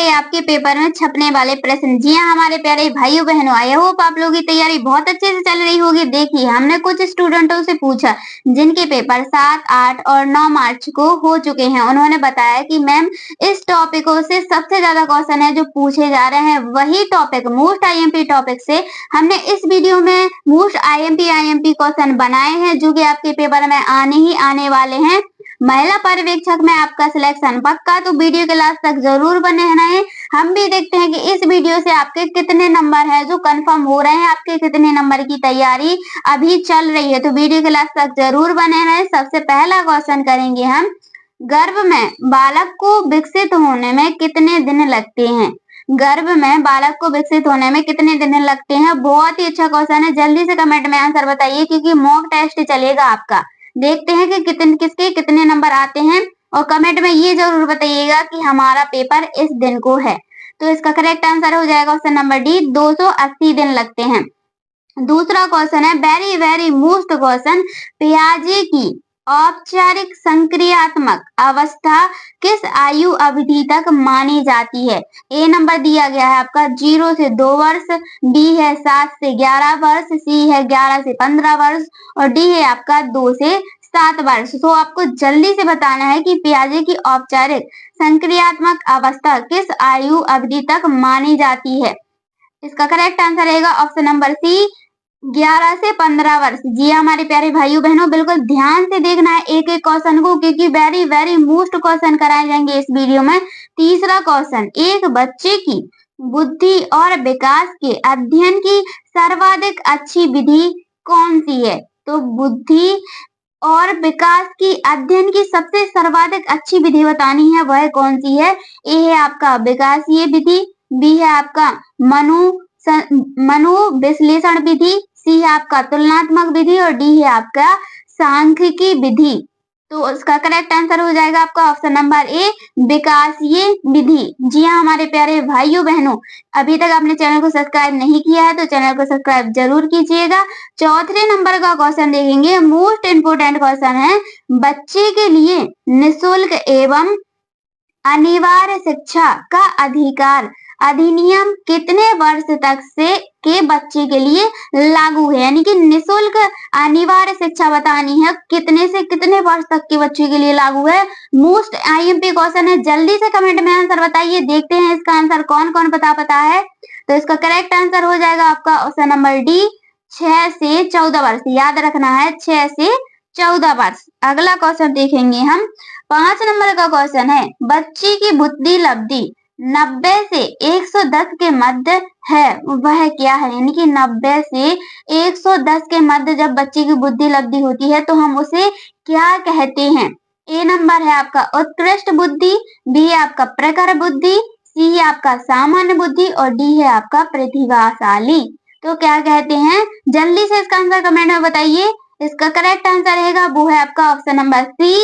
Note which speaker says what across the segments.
Speaker 1: ये आपके पेपर में छपने वाले प्रश्न। जी हाँ हमारे प्यारे भाइयों बहनों, आई होप आप लोगों की तैयारी बहुत अच्छे से चल रही होगी। देखिए हमने कुछ स्टूडेंटों से पूछा जिनके पेपर 7, 8 और 9 मार्च को हो चुके हैं। उन्होंने बताया कि मैम इस टॉपिकों से सबसे ज्यादा क्वेश्चन है जो पूछे जा रहे हैं, वही टॉपिक मोस्ट आईएमपी टॉपिक से हमने इस वीडियो में मोस्ट आईएमपी क्वेश्चन बनाए हैं जो कि आपके पेपर में आने ही आने वाले हैं। महिला पर्यवेक्षक में आपका सिलेक्शन पक्का, तो वीडियो के लास्ट तक जरूर बने रहना है। हम भी देखते हैं कि इस वीडियो से आपके कितने नंबर है जो कंफर्म हो रहे हैं, आपके कितने नंबर की तैयारी अभी चल रही है, तो वीडियो के लास्ट तक जरूर बने रहे। सबसे पहला क्वेश्चन करेंगे हम, गर्भ में बालक को विकसित होने में कितने दिन लगते हैं? गर्भ में बालक को विकसित होने में कितने दिन लगते हैं? बहुत ही अच्छा क्वेश्चन है, जल्दी से कमेंट में आंसर बताइए क्योंकि मॉक टेस्ट चलेगा आपका। देखते हैं कि किसके कितने नंबर आते हैं और कमेंट में ये जरूर बताइएगा कि हमारा पेपर इस दिन को है। तो इसका करेक्ट आंसर हो जाएगा ऑप्शन नंबर डी, 280 दिन लगते हैं। दूसरा क्वेश्चन है वेरी वेरी मोस्ट क्वेश्चन, पियाजे की औपचारिक संक्रियात्मक अवस्था किस आयु अवधि तक मानी जाती है? ए नंबर दिया गया है आपका 0 से 2 वर्ष, बी है 7 से 11 वर्ष, सी है 11 से 15 वर्ष और डी है आपका 2 से 7 वर्ष। तो आपको जल्दी से बताना है कि पियाजे की औपचारिक संक्रियात्मक अवस्था किस आयु अवधि तक मानी जाती है? इसका करेक्ट आंसर रहेगा ऑप्शन नंबर सी, 11 से 15 वर्ष। जी हमारे प्यारे भाइयों बहनों, बिल्कुल ध्यान से देखना है एक एक क्वेश्चन को क्योंकि वेरी वेरी मोस्ट क्वेश्चन कराए जाएंगे इस वीडियो में। तीसरा क्वेश्चन, एक बच्चे की बुद्धि और विकास के अध्ययन की सर्वाधिक अच्छी विधि कौन सी है? तो बुद्धि और विकास की अध्ययन की सबसे सर्वाधिक अच्छी विधि बतानी है, वह कौन सी है? ए है आपका विकासीय विधि, बी है आपका मनु विश्लेषण विधि, सी है आपका तुलनात्मक विधि और डी है आपका सांख्यिकी विधि। तो इसका करेक्ट आंसर हो जाएगा आपका ऑप्शन नंबर ए, विकासीय विधि। जी हाँ हमारे प्यारे भाइयों बहनों, अभी तक आपने चैनल को सब्सक्राइब नहीं किया है तो चैनल को सब्सक्राइब जरूर कीजिएगा। चौथे नंबर का क्वेश्चन देखेंगे, मोस्ट इंपोर्टेंट क्वेश्चन है, बच्चे के लिए निःशुल्क एवं अनिवार्य शिक्षा का अधिकार अधिनियम कितने वर्ष तक से के बच्चे के लिए लागू है? यानी कि निःशुल्क अनिवार्य शिक्षा बतानी है, कितने से कितने वर्ष तक के बच्चे के लिए लागू है? मोस्ट आईएमपी क्वेश्चन है, जल्दी से कमेंट में आंसर बताइए। देखते हैं इसका आंसर कौन कौन पता है। तो इसका करेक्ट आंसर हो जाएगा आपका ऑप्शन नंबर डी, 6 से 14 वर्ष। याद रखना है 6 से 14 वर्ष। अगला क्वेश्चन देखेंगे हम, 5 नंबर का क्वेश्चन है, बच्चे की बुद्धि लब्धि 90 से 110 के मध्य है, वह क्या है? यानी कि 90 से 110 के मध्य जब बच्चे की बुद्धि लब्धि होती है तो हम उसे क्या कहते हैं? ए नंबर है आपका उत्कृष्ट बुद्धि, बी है आपका प्रखर बुद्धि, सी है आपका सामान्य बुद्धि और डी है आपका प्रतिभाशाली। तो क्या कहते हैं? जल्दी से इसका आंसर कमेंट में बताइए। इसका करेक्ट आंसर रहेगा वो है आपका ऑप्शन नंबर सी,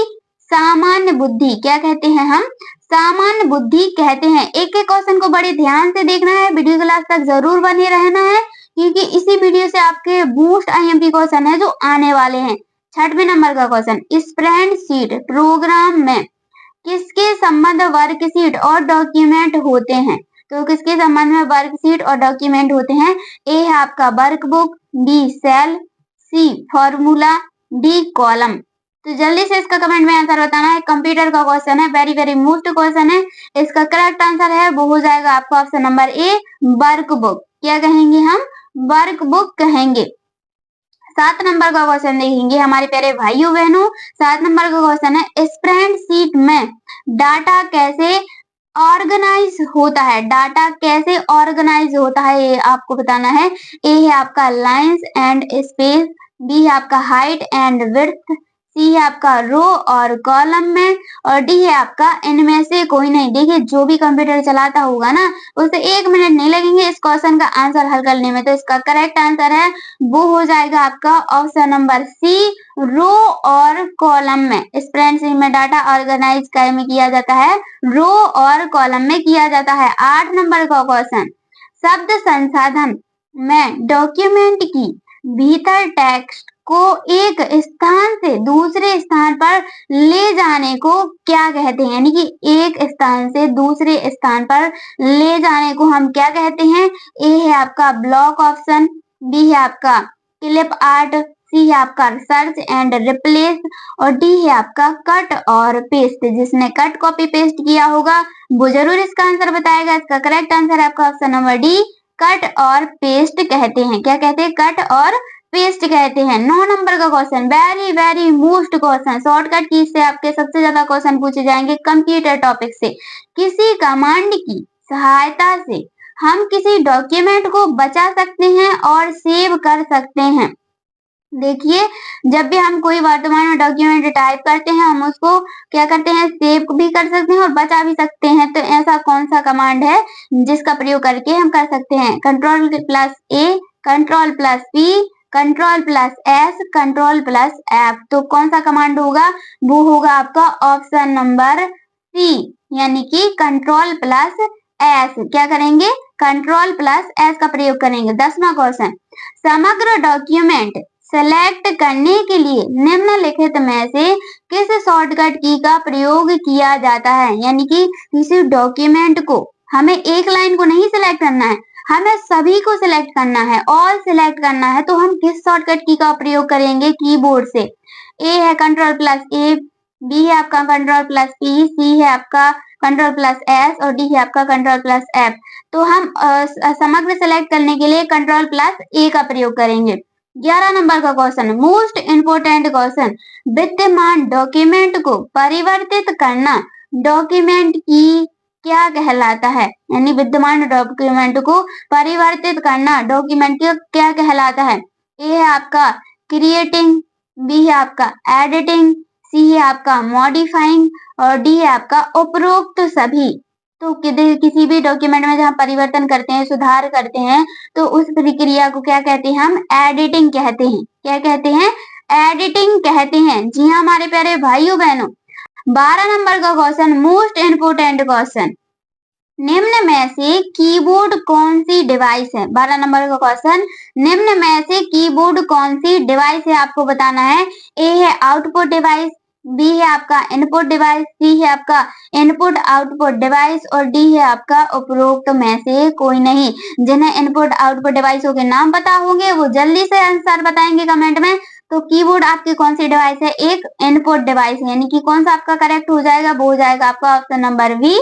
Speaker 1: सामान्य बुद्धि। क्या कहते हैं हम? सामान्य बुद्धि कहते हैं। एक एक क्वेश्चन को बड़े ध्यान से देखना है, वीडियो के लास्ट तक जरूर बने रहना है क्योंकि इसी वीडियो से आपके मोस्ट आईएमपी क्वेश्चन है जो आने वाले हैं। 6वें नंबर का क्वेश्चन, स्प्रेडशीट प्रोग्राम में किसके संबंध वर्कशीट और डॉक्यूमेंट होते हैं? तो किसके संबंध में वर्कशीट और डॉक्यूमेंट होते हैं? ए है आपका वर्कबुक, बी सेल, सी फॉर्मूला, डी कॉलम। तो जल्दी से इसका कमेंट में आंसर बताना है। कंप्यूटर का क्वेश्चन है, वेरी वेरी मोस्ट क्वेश्चन है। इसका करेक्ट आंसर है वो हो जाएगा आपका ऑप्शन नंबर ए, वर्कबुक। क्या कहेंगे हम? वर्कबुक कहेंगे। 7 नंबर का क्वेश्चन देखेंगे हमारे प्यारे भाइयों बहनों। 7 नंबर का क्वेश्चन है, स्प्रेडशीट में डाटा कैसे ऑर्गेनाइज होता है? डाटा कैसे ऑर्गेनाइज होता है ये आपको बताना है। ए है आपका लाइंस एंड स्पेस, बी है आपका हाइट एंड विड्थ, सी है आपका रो और कॉलम में और डी है आपका इनमें से कोई नहीं। देखिए जो भी कंप्यूटर चलाता होगा ना उसे 1 मिनट नहीं लगेंगे इस क्वेश्चन का आंसर हल करने में। तो इसका करेक्ट आंसर है वो हो जाएगा आपका ऑप्शन नंबर सी, रो और कॉलम में। स्प्रेडशीट में डाटा ऑर्गेनाइज में किया जाता है, रो और कॉलम में किया जाता है। 8 नंबर का क्वेश्चन, शब्द संसाधन में डॉक्यूमेंट की भीतर टेक्स्ट को एक स्थान से दूसरे स्थान पर ले जाने को क्या कहते हैं? यानी कि एक स्थान से दूसरे स्थान पर ले जाने को हम क्या कहते हैं? ए है आपका ब्लॉक ऑप्शन, बी है आपका क्लिप आर्ट, सी है आपका सर्च एंड रिप्लेस और डी है आपका कट और पेस्ट। जिसने कट कॉपी पेस्ट किया होगा वो जरूर इसका आंसर बताएगा। इसका करेक्ट आंसर है आपका ऑप्शन नंबर डी, कट और पेस्ट कहते हैं। क्या कहते हैं? कट और पेस्ट कहते हैं। 9 नंबर का question, very very most question, shortcut की से आपके सबसे ज्यादा क्वेश्चन पूछे जाएंगे कंप्यूटर टॉपिक से। किसी कमांड की सहायता से हम किसी डॉक्यूमेंट को बचा सकते हैं और सेव कर सकते हैं। देखिए, जब भी हम कोई वर्तमान में डॉक्यूमेंट टाइप करते हैं हम उसको क्या करते हैं? सेव भी कर सकते हैं और बचा भी सकते हैं। तो ऐसा कौन सा कमांड है जिसका प्रयोग करके हम कर सकते हैं? Control plus A, control plus P, control plus S, control plus F. तो कौन सा कमांड होगा? वो होगा आपका ऑप्शन नंबर सी, यानी कि कंट्रोल प्लस एस। क्या करेंगे? कंट्रोल प्लस एस का प्रयोग करेंगे। 10वां क्वेश्चन, समग्र डॉक्यूमेंट सेलेक्ट करने के लिए निम्नलिखित में से किस शॉर्टकट की का प्रयोग किया जाता है? यानी कि किसी डॉक्यूमेंट को हमें एक लाइन को नहीं सिलेक्ट करना है, हमें सभी को सिलेक्ट करना है, ऑल सिलेक्ट करना है। तो हम किस शॉर्टकट की का प्रयोग करेंगे? कीबोर्ड से। ए है कंट्रोल प्लस ए, बी है आपका कंट्रोल प्लस पी, सी है आपका कंट्रोल प्लस एस और डी है आपका कंट्रोल प्लस एफ। तो हम समग्र सेलेक्ट करने के लिए कंट्रोल प्लस ए का प्रयोग करेंगे। 11 नंबर का क्वेश्चन, मोस्ट इंपोर्टेंट क्वेश्चन, विद्यमान डॉक्यूमेंट को परिवर्तित करना डॉक्यूमेंट की क्या कहलाता है? यानी विद्यमान डॉक्यूमेंट को परिवर्तित करना डॉक्यूमेंट की क्या कहलाता है? ए है आपका क्रिएटिंग, बी है आपका एडिटिंग, सी है आपका मॉडिफाइंग और डी है आपका उपरोक्त सभी। तो किसी भी डॉक्यूमेंट में जहाँ परिवर्तन करते हैं, सुधार करते हैं, तो उस प्रक्रिया को क्या कहते हैं? हम एडिटिंग कहते हैं। क्या कहते हैं? एडिटिंग कहते हैं। जी हाँ हमारे प्यारे भाइयों बहनों, 12 नंबर का क्वेश्चन, मोस्ट इंपोर्टेंट क्वेश्चन, निम्न में से कीबोर्ड कौन सी डिवाइस है? 12 नंबर का क्वेश्चन, निम्न में से कीबोर्ड कौन सी डिवाइस है आपको बताना है। ए है आउटपुट डिवाइस, बी है आपका इनपुट डिवाइस, सी है आपका इनपुट आउटपुट डिवाइस और डी है आपका उपरोक्त में से कोई नहीं। जिन्हें इनपुट आउटपुट डिवाइसों के नाम पता होंगे वो जल्दी से आंसर बताएंगे कमेंट में। तो कीबोर्ड आपकी कौन सी डिवाइस है? एक इनपुट डिवाइस है, यानी कि कौन सा आपका करेक्ट हो जाएगा? वो हो जाएगा आपका option number B,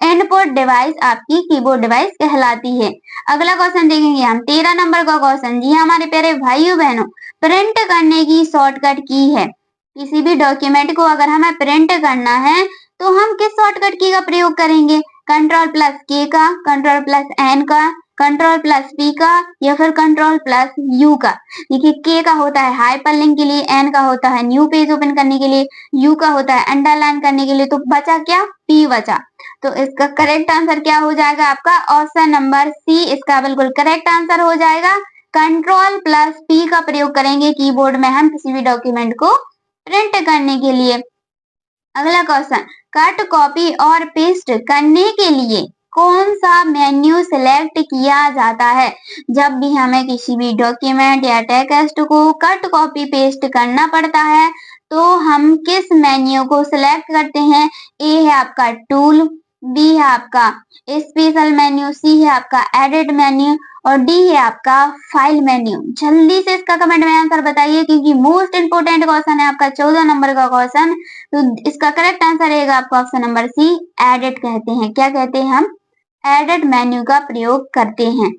Speaker 1: input device आपकी कीबोर्ड डिवाइस कहलाती है। अगला क्वेश्चन देखेंगे हम, 13 नंबर का क्वेश्चन। जी हमारे प्यारे भाइयों बहनों, प्रिंट करने की शॉर्टकट की है। किसी भी डॉक्यूमेंट को अगर हमें प्रिंट करना है तो हम किस शॉर्टकट की का प्रयोग करेंगे? कंट्रोल प्लस के का, कंट्रोल प्लस एन का, कंट्रोल प्लस पी का या फिर कंट्रोल प्लस यू का। देखिए, के का होता है हाइपरलिंक के लिए, एन का होता है न्यू पेज ओपन करने के लिए, यू का होता है अंडरलाइन करने के लिए। तो बचा क्या? पी बचा। तो इसका करेक्ट आंसर क्या हो जाएगा? आपका ऑप्शन नंबर सी इसका बिल्कुल करेक्ट आंसर हो जाएगा। कंट्रोल प्लस पी का प्रयोग करेंगे कीबोर्ड में हम किसी भी डॉक्यूमेंट को प्रिंट करने के लिए। अगला क्वेश्चन, कट कॉपी और पेस्ट करने के लिए कौन सा मेन्यू सिलेक्ट किया जाता है? जब भी हमें किसी भी डॉक्यूमेंट या टेक्स्ट को कट कॉपी पेस्ट करना पड़ता है तो हम किस मेन्यू को सिलेक्ट करते हैं? ए है आपका टूल, बी है आपका स्पेशल मेन्यू, सी है आपका एडिट मेन्यू और डी है आपका फाइल मेन्यू। जल्दी से इसका कमेंट में आंसर बताइए क्योंकि मोस्ट इंपोर्टेंट क्वेश्चन है आपका 14 नंबर का क्वेश्चन। तो इसका करेक्ट आंसर रहेगा आपका ऑप्शन नंबर सी, एडिट कहते हैं। क्या कहते हैं? हम एडिट मेन्यू का प्रयोग करते हैं।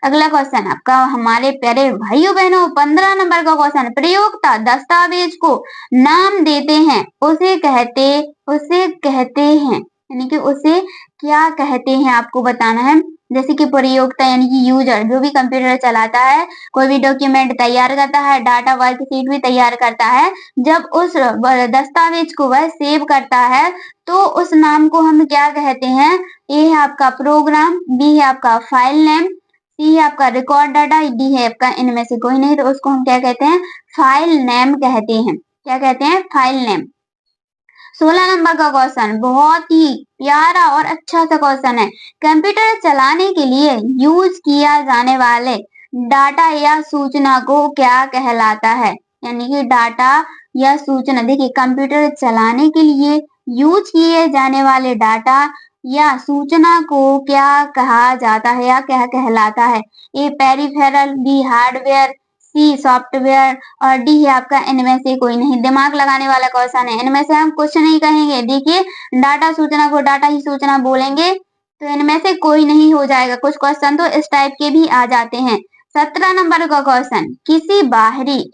Speaker 1: अगला क्वेश्चन आपका हमारे प्यारे भाइयों बहनों 15 नंबर का क्वेश्चन, प्रयोक्ता दस्तावेज को नाम देते हैं उसे कहते हैं, यानी कि उसे क्या कहते हैं आपको बताना है। जैसे कि प्रयोक्ता यानी कि यूजर जो भी कंप्यूटर चलाता है, कोई भी डॉक्यूमेंट तैयार करता है, डाटा वर्कशीट भी तैयार करता है, जब उस दस्तावेज को वह सेव करता है तो उस नाम को हम क्या कहते हैं? ए है आपका प्रोग्राम, बी है आपका फाइल नेम, सी है आपका रिकॉर्ड डाटा, डी है आपका इनमें से कोई नहीं। तो उसको हम क्या कहते हैं? फाइल नेम कहते हैं। क्या कहते हैं? File name. 16 नंबर का क्वेश्चन बहुत ही प्यारा और अच्छा सा क्वेश्चन है, कंप्यूटर चलाने के लिए यूज किया जाने वाले डाटा या सूचना को क्या कहलाता है? यानी कि डाटा या सूचना। देखिए कंप्यूटर चलाने के लिए यूज किए जाने वाले डाटा या सूचना को क्या कहा जाता है या क्या कहलाता है? ए पेरिफेरल, बी हार्डवेयर, सी सॉफ्टवेयर और डी है आपका इनमें से कोई नहीं। दिमाग लगाने वाला क्वेश्चन है, इनमें से हम कुछ नहीं कहेंगे। देखिए डाटा सूचना को डाटा ही सूचना बोलेंगे तो इनमें से कोई नहीं हो जाएगा। कुछ क्वेश्चन तो इस टाइप के भी आ जाते हैं। 17 नंबर का क्वेश्चन, किसी बाहरी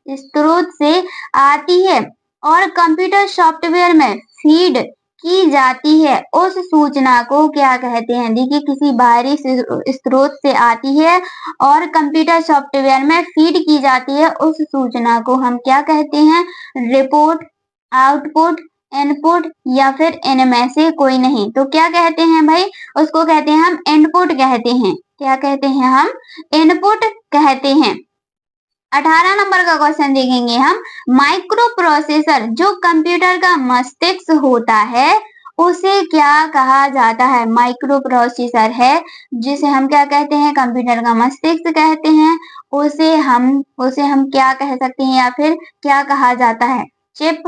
Speaker 1: स्रोत से आती है और कंप्यूटर सॉफ्टवेयर में फीड की जाती है उस सूचना को क्या कहते हैं? देखिए किसी बाहरी स्रोत से आती है और कंप्यूटर सॉफ्टवेयर में फीड की जाती है उस सूचना को हम क्या कहते हैं? रिपोर्ट, आउटपुट, इनपुट या फिर इनमें से कोई नहीं। तो क्या कहते हैं भाई? उसको कहते हैं हम इनपुट कहते हैं। क्या कहते हैं हम? इनपुट कहते हैं। 18 नंबर का क्वेश्चन देखेंगे हम, माइक्रो प्रोसेसर जो कंप्यूटर का मस्तिष्क होता है उसे क्या कहा जाता है? माइक्रो प्रोसेसर है जिसे हम क्या कहते हैं? कंप्यूटर का मस्तिष्क कहते हैं। उसे हम क्या कह सकते हैं या फिर क्या कहा जाता है? चिप,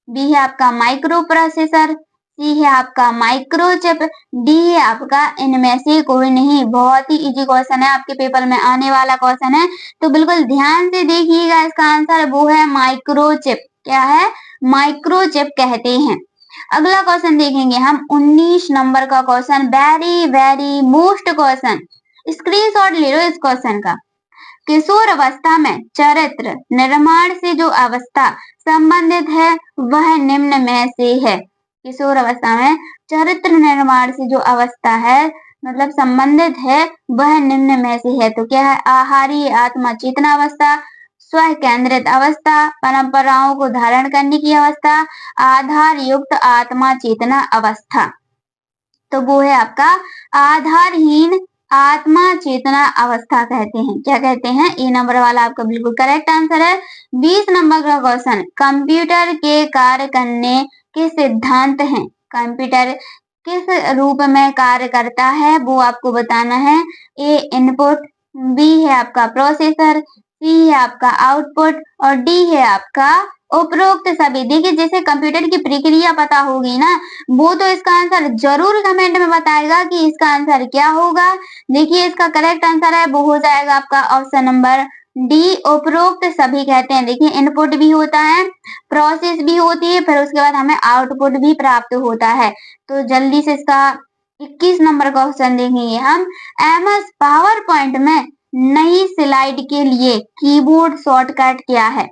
Speaker 1: बी है आपका माइक्रो प्रोसेसर, सी है आपका माइक्रोचिप, डी है आपका इनमें से कोई नहीं। बहुत ही इजी क्वेश्चन है, आपके पेपर में आने वाला क्वेश्चन है तो बिल्कुल ध्यान से देखिएगा। इसका आंसर वो है माइक्रोचिप। क्या है? माइक्रोचिप कहते हैं। अगला क्वेश्चन देखेंगे हम 19 नंबर का question, very very most question. Screenshot ले लो इस क्वेश्चन का। किशोर अवस्था में चरित्र निर्माण से जो अवस्था संबंधित है वह निम्न में से है। किशोर अवस्था में चरित्र निर्माण से जो अवस्था है मतलब संबंधित है वह निम्न में से है। तो क्या है? आहारी आत्मा चेतना अवस्था, स्व केंद्रित अवस्था, परंपराओं को धारण करने की अवस्था, आधार युक्त आत्मा चेतना अवस्था। तो वो है आपका आधारहीन आत्मा चेतना अवस्था कहते हैं। क्या कहते हैं? ए नंबर वाला आपका बिल्कुल करेक्ट आंसर है। 20 नंबर का क्वेश्चन, कंप्यूटर के कार्य करने के सिद्धांत हैं। कंप्यूटर किस रूप में कार्य करता है वो आपको बताना है। ए इनपुट, बी है आपका प्रोसेसर, सी है आपका आउटपुट और डी है आपका उपरोक्त सभी। देखिए जैसे कंप्यूटर की प्रक्रिया पता होगी ना वो तो इसका आंसर जरूर कमेंट में बताएगा कि इसका आंसर क्या होगा। देखिए इसका करेक्ट आंसर है वो हो जाएगा आपका ऑप्शन नंबर डी, उपरोक्त सभी कहते हैं। देखिए इनपुट भी होता है, प्रोसेस भी होती है, फिर उसके बाद हमें आउटपुट भी प्राप्त होता है। तो जल्दी से इसका 21 नंबर का क्वेश्चन देखेंगे हम, एमएस पावर पॉइंट में नई स्लाइड के लिए कीबोर्ड शॉर्टकट क्या है?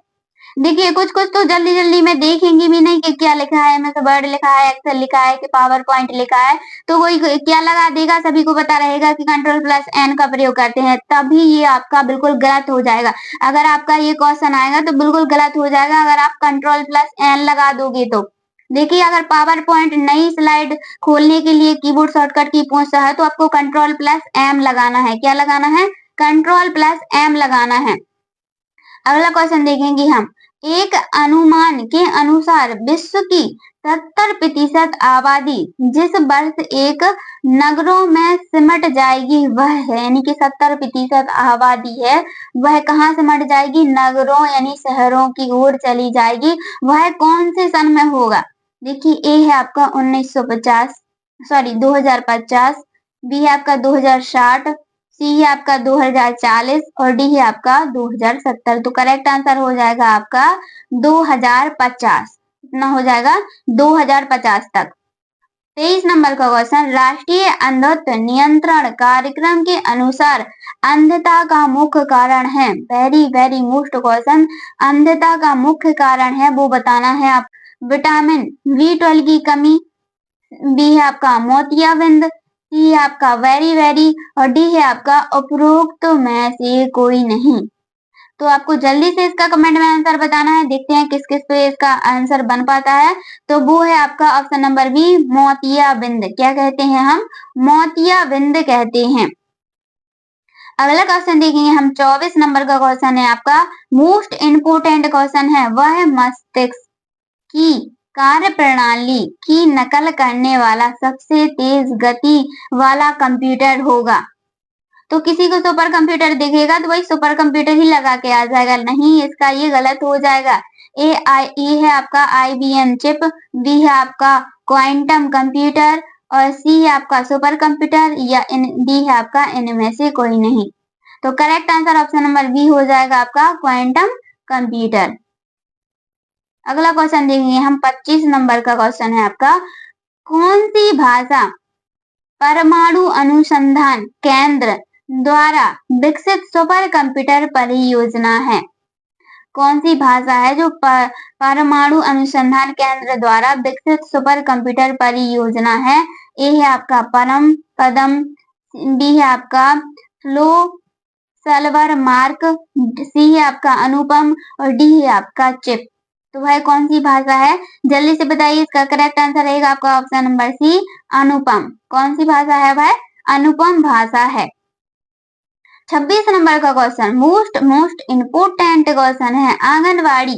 Speaker 1: देखिए कुछ कुछ तो जल्दी जल्दी में देखेंगे भी नहीं कि क्या लिखा है, में वर्ड लिखा है, एक्सेल लिखा है कि पावर पॉइंट लिखा है, तो कोई क्या लगा देगा, सभी को पता रहेगा कि कंट्रोल प्लस एन का प्रयोग करते हैं, तभी ये आपका बिल्कुल गलत हो जाएगा। अगर आपका ये क्वेश्चन आएगा तो बिल्कुल गलत हो जाएगा अगर आप कंट्रोल प्लस एन लगा दोगे तो। देखिए अगर पावर पॉइंट नई स्लाइड खोलने के लिए कीबोर्ड शॉर्टकट की पूछता है तो आपको कंट्रोल प्लस एम लगाना है। क्या लगाना है? कंट्रोल प्लस एम लगाना है। अगला क्वेश्चन देखेंगे हम, एक अनुमान के अनुसार विश्व की 70% आबादी जिस वर्ष एक नगरों में सिमट जाएगी वह है, यानी कि 70% आबादी है वह कहाँ सिमट जाएगी? नगरों यानी शहरों की ओर चली जाएगी। वह कौन से सन में होगा? देखिए ए है आपका 2050, बी है आपका 2060, सी है आपका 2040 और डी है आपका 2070। तो करेक्ट आंसर हो जाएगा आपका 2050। कितना हो जाएगा? 2050 तक। 23 नंबर का क्वेश्चन, राष्ट्रीय अंधत्व नियंत्रण कार्यक्रम के अनुसार अंधता का मुख्य कारण है। वेरी वेरी मोस्ट क्वेश्चन, अंधता का मुख्य कारण है वो बताना है आप। विटामिन B12 की कमी, बी है आपका मोतियाबिंद, सी है आपका वेरी वेरी और डी है आपका उपरोक्त में से कोई नहीं। तो आपको जल्दी से इसका कमेंट में आंसर बताना है। देखते हैं किस किस पे इसका आंसर बन पाता है। तो वो है आपका ऑप्शन नंबर बी, मोतियाबिंद। क्या कहते हैं हम? मोतियाबिंद कहते हैं। अगला क्वेश्चन देखेंगे हम, 24 नंबर का क्वेश्चन है आपका, मोस्ट इम्पोर्टेंट क्वेश्चन है, वह है मस्तिष्क की कार्य प्रणाली की नकल करने वाला सबसे तेज गति वाला कंप्यूटर होगा। तो किसी को सुपर कंप्यूटर दिखेगा तो वही सुपर कंप्यूटर ही लगा के आ जाएगा। नहीं, इसका ये गलत हो जाएगा। ए है आपका IBM चिप, बी है आपका क्वांटम कंप्यूटर और सी है आपका सुपर कंप्यूटर या डी है आपका इनमें से कोई नहीं। तो correct answer option number B हो जाएगा आपका क्वांटम कंप्यूटर। अगला क्वेश्चन देखेंगे हम, 25 नंबर का क्वेश्चन है आपका, कौन सी भाषा परमाणु अनुसंधान केंद्र द्वारा विकसित सुपर कंप्यूटर परियोजना है? कौन सी भाषा है जो परमाणु अनुसंधान केंद्र द्वारा विकसित सुपर कंप्यूटर परियोजना है? ए है आपका परम पदम, बी है आपका फ्लो सल्वर मार्क, सी है आपका अनुपम और डी है आपका चिप। तो भाई कौन सी भाषा है, जल्दी से बताइए। इसका करेक्ट आंसर रहेगा आपका ऑप्शन नंबर सी, अनुपम। कौन सी भाषा है भाई? अनुपम भाषा है। 26 नंबर का क्वेश्चन मोस्ट इम्पोर्टेंट क्वेश्चन है, आंगनवाड़ी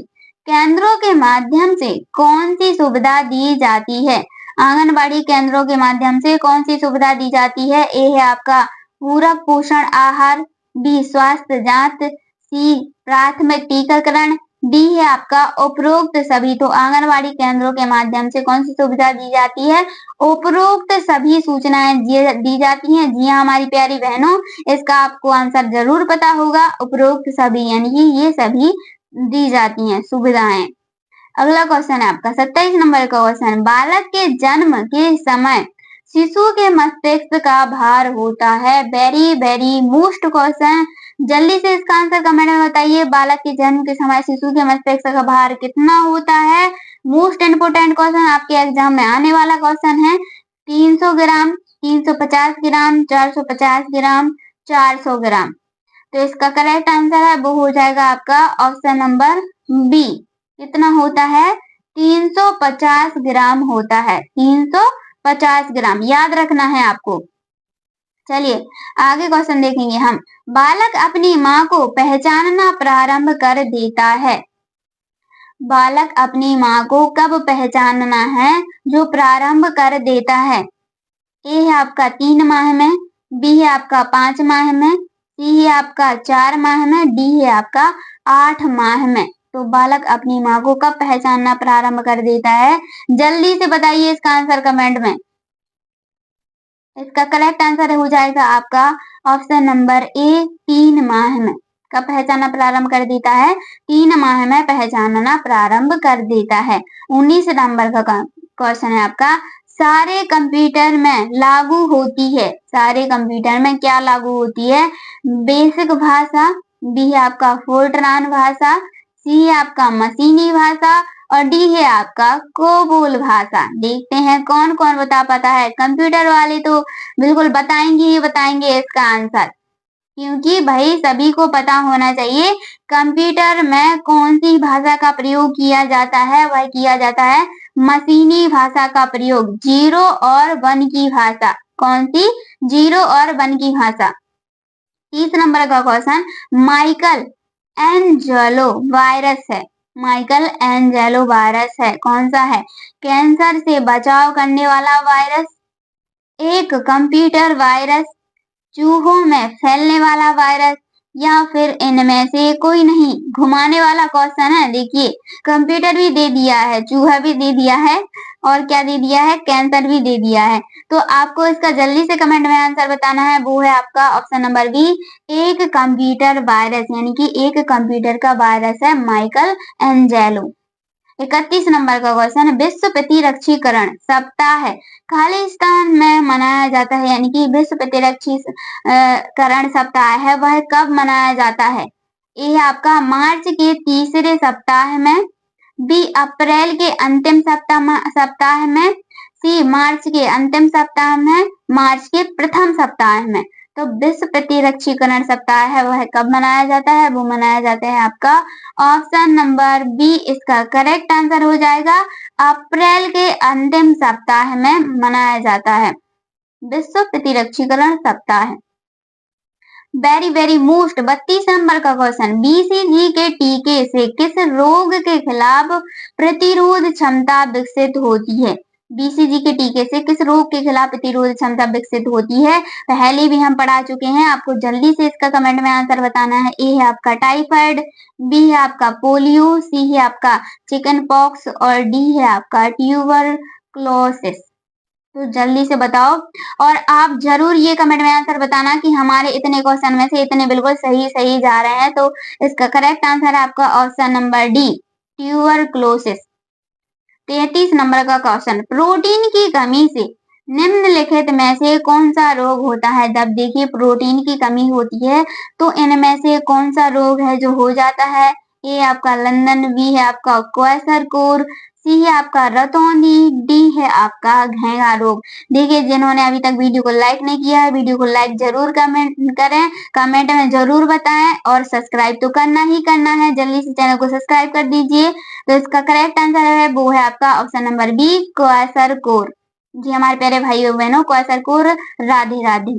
Speaker 1: केंद्रों के माध्यम से कौन सी सुविधा दी जाती है? आंगनवाड़ी केंद्रों के माध्यम से कौन सी सुविधा दी जाती है? ए है आपका पूरक पोषण आहार, बी स्वास्थ्य जांच, सी प्राथमिक टीकाकरण, डी है आपका उपरोक्त सभी। तो आंगनवाड़ी केंद्रों के माध्यम से कौन सी सुविधा दी जाती है? उपरोक्त सभी सूचनाएं दी जाती हैं। जी हाँ हमारी प्यारी बहनों, इसका आपको आंसर जरूर पता होगा। उपरोक्त सभी यानी कि ये सभी दी जाती हैं सुविधाएं। अगला क्वेश्चन है आपका 27 नंबर का क्वेश्चन, बालक के जन्म के समय शिशु के मस्तिष्क का भार होता है? वेरी मोस्ट क्वेश्चन, जल्दी से इसका आंसर कमेंट में बताइए। बालक के जन्म के समय शिशु के मस्तिष्क का भार कितना होता है? मोस्ट इम्पोर्टेंट क्वेश्चन, आपके एग्जाम में आने वाला क्वेश्चन है। 300 ग्राम, 350 ग्राम, 450 ग्राम, 400 ग्राम। तो इसका करेक्ट आंसर है वो हो जाएगा आपका ऑप्शन नंबर बी। कितना होता है? 350 ग्राम होता है। 350 ग्राम याद रखना है आपको। चलिए आगे क्वेश्चन देखेंगे हम, बालक अपनी माँ को पहचानना प्रारंभ कर देता है? बालक अपनी माँ को कब पहचानना है जो प्रारंभ कर देता है? ए है आपका 3 माह में, बी है आपका 5 माह में, सी है आपका 4 माह में, डी है आपका 8 माह में। तो बालक अपनी माँ को कब पहचानना प्रारंभ कर देता है? जल्दी से बताइए इसका आंसर कमेंट में। इसका करेक्ट आंसर हो जाएगा आपका ऑप्शन नंबर ए, 3 माह में। कब पहचानना प्रारंभ कर देता है? 3 माह में पहचानना प्रारंभ कर देता है। 19 नंबर का क्वेश्चन है आपका, सारे कंप्यूटर में लागू होती है? सारे कंप्यूटर में क्या लागू होती है? बेसिक भाषा, बी है आपका फोर्ट्रान भाषा, सी है आपका मशीनी भाषा और डी है आपका कोबोल भाषा। देखते हैं कौन कौन बता पाता है। कंप्यूटर वाले तो बिल्कुल बताएंगे ही बताएंगे इसका आंसर, क्योंकि भाई सभी को पता होना चाहिए कंप्यूटर में कौन सी भाषा का प्रयोग किया जाता है। वह किया जाता है मशीनी भाषा का प्रयोग, 0 और 1 की भाषा। कौन सी? 0 और 1 की भाषा। 30 नंबर का क्वेश्चन, माइकल एंजेलो वायरस है? माइकल एंजेलो वायरस है, कौन सा है? कैंसर से बचाव करने वाला वायरस, एक कंप्यूटर वायरस, चूहों में फैलने वाला वायरस या फिर इनमें से कोई नहीं? घुमाने वाला क्वेश्चन है। देखिए कंप्यूटर भी दे दिया है, चूहा भी दे दिया है और क्या दे दिया है? कैंसर भी दे दिया है। तो आपको इसका जल्दी से कमेंट में आंसर बताना है। वो है आपका ऑप्शन नंबर बी, एक कंप्यूटर वायरस, यानी कि एक कंप्यूटर का वायरस है माइकल एंजेलो। 31 नंबर का क्वेश्चन, विश्व प्रतिरक्षीकरण सप्ताह खालिस्तान में मनाया जाता है, यानी कि विश्व प्रतिरक्षीकरण सप्ताह है वह कब मनाया जाता है? ए है आपका मार्च के तीसरे सप्ताह में, बी अप्रैल के अंतिम सप्ताह में, सी मार्च के अंतिम सप्ताह में, मार्च के प्रथम सप्ताह में। तो विश्व प्रतिरक्षीकरण सप्ताह है वह कब मनाया जाता है? वो मनाया जाता है आपका ऑप्शन नंबर बी। इसका करेक्ट आंसर हो जाएगा अप्रैल के अंतिम सप्ताह में मनाया जाता है विश्व प्रतिरक्षीकरण सप्ताह। वेरी मोस्ट 32 नंबर का क्वेश्चन, BCG के टीके से किस रोग के खिलाफ प्रतिरोध क्षमता विकसित होती है? बीसीजी के टीके से किस रोग के खिलाफ प्रतिरोधक क्षमता विकसित होती है? पहले भी हम पढ़ा चुके हैं, आपको जल्दी से इसका कमेंट में आंसर बताना है। ए है आपका टाइफाइड, बी है आपका पोलियो, सी है आपका चिकन पॉक्स और डी है आपका ट्यूबरक्लोसिस। तो जल्दी से बताओ और आप जरूर ये कमेंट में आंसर बताना कि हमारे इतने क्वेश्चन में से इतने बिल्कुल सही सही जा रहे हैं। तो इसका करेक्ट आंसर है आपका option number D, tuberculosis. 33 number का क्वेश्चन, प्रोटीन की कमी से निम्नलिखित में से कौन सा रोग होता है? जब देखिए प्रोटीन की कमी होती है तो इनमें से कौन सा रोग है जो हो जाता है? ए आपका लंदन, बी है आपका क्वेसरकोर, सी है आपका रतौंधी, डी है आपका घेंघा रोग। देखिए जिन्होंने अभी तक वीडियो को लाइक नहीं किया है, वीडियो को लाइक जरूर कमेंट करें, कमेंट में जरूर बताएं और सब्सक्राइब तो करना ही करना है। जल्दी से चैनल को सब्सक्राइब कर दीजिए। तो इसका करेक्ट आंसर है वो है आपका ऑप्शन नंबर बी, क्वेसरकोर। जी हमारे प्यारे भाइयों बहनों, क्वेसरकोर। राधे राधे।